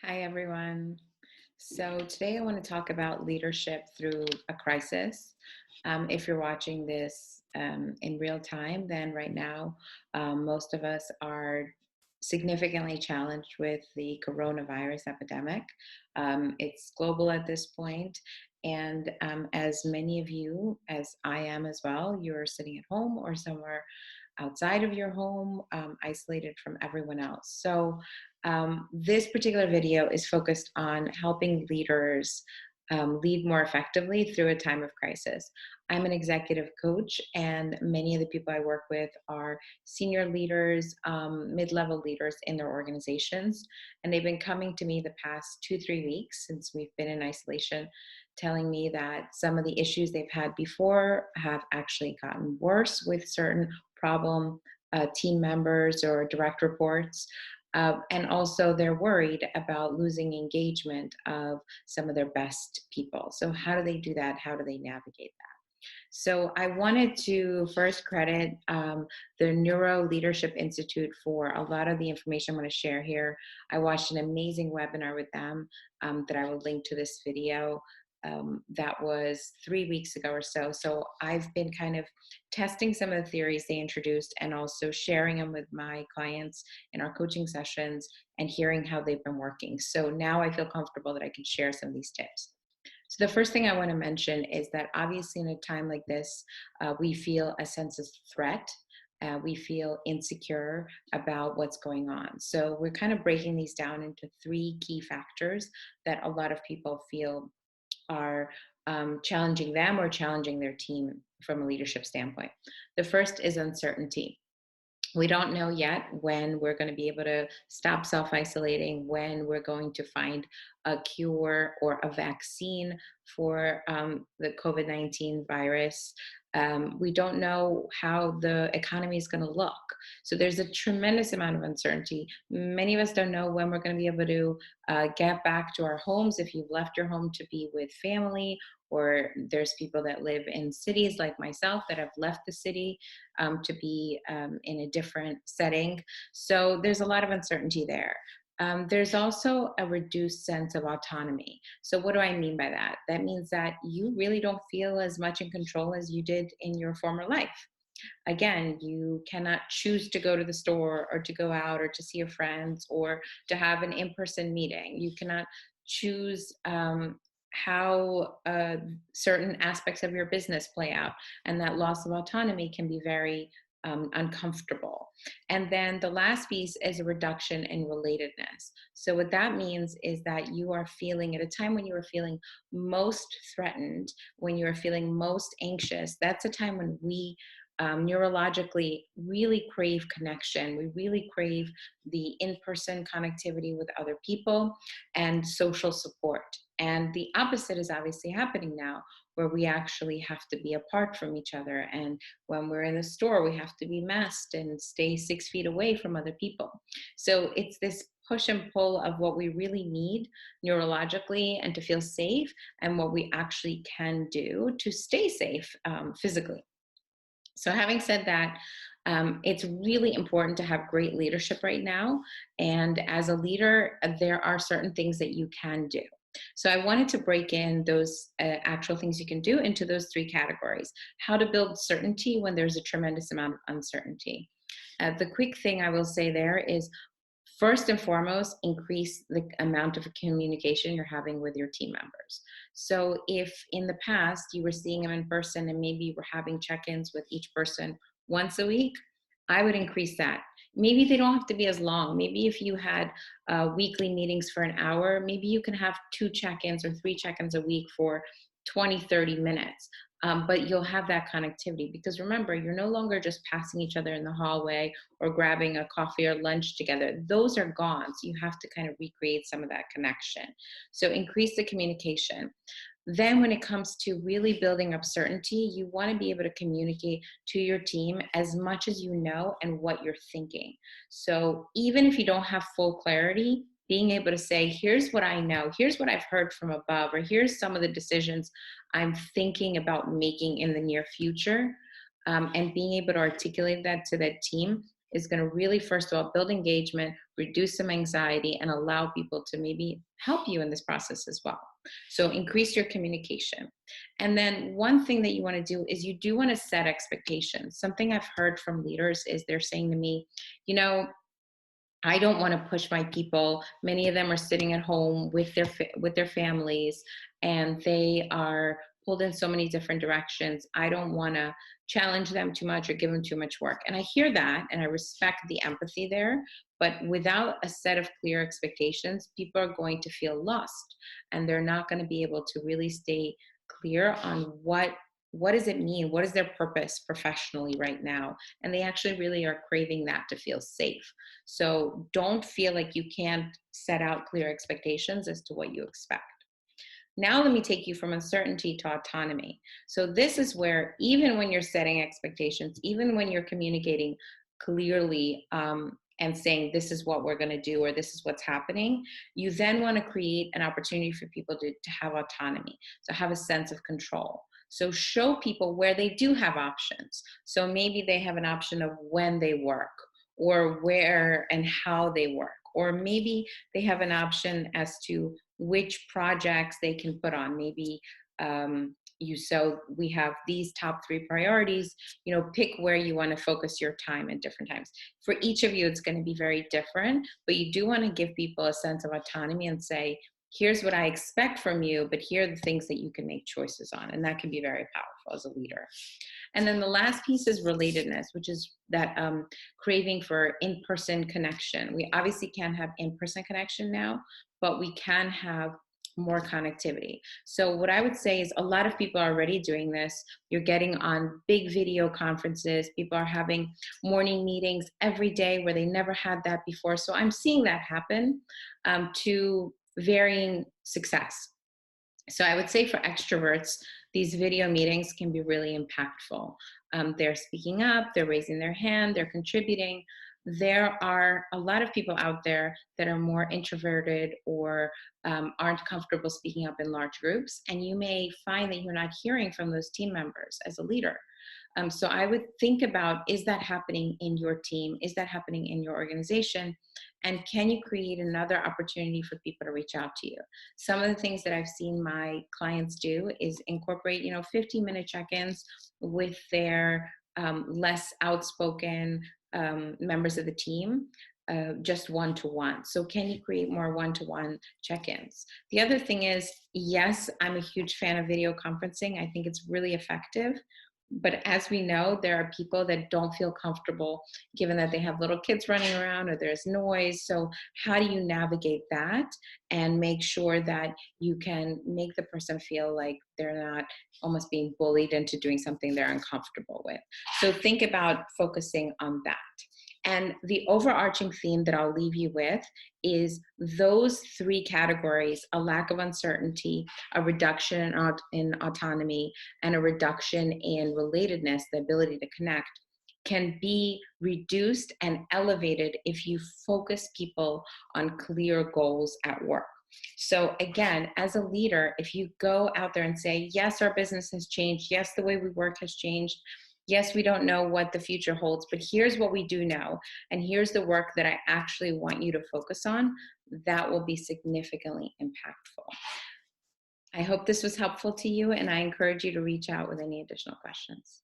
Hi, everyone. So today I want to talk about leadership through a crisis. If you're watching this in real time, then right now, most of us are significantly challenged with the coronavirus epidemic. It's global at this point, and as many of you, as I am as well, you're sitting at home or somewhere outside of your home, isolated from everyone else. So this particular video is focused on helping leaders lead more effectively through a time of crisis. I'm an executive coach, and many of the people I work with are senior leaders, mid-level leaders in their organizations, and they've been coming to me the past 2, 3 weeks since we've been in isolation, telling me that some of the issues they've had before have actually gotten worse with certain problem team members or direct reports. And also, they're worried about losing engagement of some of their best people. So, how do they do that? How do they navigate that? So, I wanted to first credit the Neuro Leadership Institute for a lot of the information I'm going to share here. I watched an amazing webinar with them that I will link to this video. That was 3 weeks ago or so. So I've been kind of testing some of the theories they introduced and also sharing them with my clients in our coaching sessions and hearing how they've been working. So now I feel comfortable that I can share some of these tips. So the first thing I want to mention is that obviously in a time like this, we feel a sense of threat. We feel insecure about what's going on. So we're kind of breaking these down into three key factors that a lot of people feel are challenging them or challenging their team from a leadership standpoint. The first is uncertainty. We don't know yet when we're going to be able to stop self isolating, when we're going to find a cure or a vaccine for the COVID 19 virus. We don't know how the economy is going to look. So there's a tremendous amount of uncertainty. Many of us don't know when we're going to be able to get back to our homes if you've left your home to be with family, or there's people that live in cities like myself that have left the city to be in a different setting. So there's a lot of uncertainty there. There's also a reduced sense of autonomy. So, what do I mean by that? That means that you really don't feel as much in control as you did in your former life. Again, you cannot choose to go to the store or to go out or to see your friends or to have an in person meeting. You cannot choose how certain aspects of your business play out. And that loss of autonomy can be very uncomfortable. And then the last piece is a reduction in relatedness. So, what that means is that you are feeling at a time when you are feeling most threatened, when you are feeling most anxious, that's a time when we neurologically really crave connection. We really crave the in person connectivity with other people and social support. And the opposite is obviously happening now, where we actually have to be apart from each other. And when we're in the store, we have to be masked and stay 6 feet away from other people. So it's this push and pull of what we really need neurologically and to feel safe, and what we actually can do to stay safe physically. So, having said that, it's really important to have great leadership right now. And as a leader, there are certain things that you can do. So, I wanted to break in those actual things you can do into those three categories: how to build certainty when there's a tremendous amount of uncertainty. The quick thing I will say there is, first and foremost, increase the amount of communication you're having with your team members. So if in the past you were seeing them in person and maybe you were having check-ins with each person once a week, I would increase that. Maybe they don't have to be as long. Maybe if you had weekly meetings for an hour, maybe you can have 2 check-ins or 3 check-ins a week for 20, 30 minutes. But you'll have that connectivity, because remember, you're no longer just passing each other in the hallway or grabbing a coffee or lunch together. Those are gone. So you have to kind of recreate some of that connection. So increase the communication. Then when it comes to really building up certainty, you want to be able to communicate to your team as much as you know and what you're thinking. So even if you don't have full clarity, being able to say, here's what I know, here's what I've heard from above, or here's some of the decisions I'm thinking about making in the near future, and being able to articulate that to that team is going to really, first of all, build engagement, reduce some anxiety, and allow people to maybe help you in this process as well. So increase your communication. And then one thing that you want to do is you do want to set expectations. Something I've heard from leaders is they're saying to me, you know, I don't want to push my people. Many of them are sitting at home with their families, and they are pulled in so many different directions. I don't want to challenge them too much or give them too much work. And I hear that, and I respect the empathy there. But without a set of clear expectations, people are going to feel lost, and they're not going to be able to really stay clear on what does it mean? What is their purpose professionally right now? And they actually really are craving that to feel safe. So don't feel like you can't set out clear expectations as to what you expect. Now, let me take you from uncertainty to autonomy. So this is where, even when you're setting expectations, even when you're communicating clearly, and saying this is what we're going to do or this is what's happening, you then want to create an opportunity for people to have autonomy, so have a sense of control. So show people where they do have options. So maybe they have an option of when they work, or where and how they work, or maybe they have an option as to which projects they can put on. Maybe so we have these top 3 priorities, pick where you want to focus your time at different times. For each of you, it's going to be very different, but you do want to give people a sense of autonomy and say, here's what I expect from you, but here are the things that you can make choices on. And that can be very powerful as a leader. And then the last piece is relatedness, which is that craving for in-person connection. We obviously can't have in-person connection now, but we can have more connectivity. So what I would say is a lot of people are already doing this. You're getting on big video conferences. People are having morning meetings every day where they never had that before. So I'm seeing that happen to varying success. So I would say for extroverts, these video meetings can be really impactful. They're speaking up, they're raising their hand, they're contributing. There are a lot of people out there that are more introverted or aren't comfortable speaking up in large groups. And you may find that you're not hearing from those team members as a leader. So I would think about, is that happening in your team? Is that happening in your organization? And can you create another opportunity for people to reach out to you? Some of the things that I've seen my clients do is incorporate, 15-minute check-ins with their less outspoken members of the team, just one-to-one. So can you create more one-to-one check-ins? The other thing is, yes, I'm a huge fan of video conferencing. I think it's really effective. But as we know, there are people that don't feel comfortable given that they have little kids running around or there's noise. So how do you navigate that and make sure that you can make the person feel like they're not almost being bullied into doing something they're uncomfortable with? So think about focusing on that. And the overarching theme that I'll leave you with is those 3 categories: a lack of uncertainty, a reduction in autonomy, and a reduction in relatedness, the ability to connect, can be reduced and elevated if you focus people on clear goals at work. So again, as a leader, if you go out there and say, yes, our business has changed. Yes, the way we work has changed. Yes, we don't know what the future holds, but here's what we do know. And here's the work that I actually want you to focus on. That will be significantly impactful. I hope this was helpful to you, and I encourage you to reach out with any additional questions.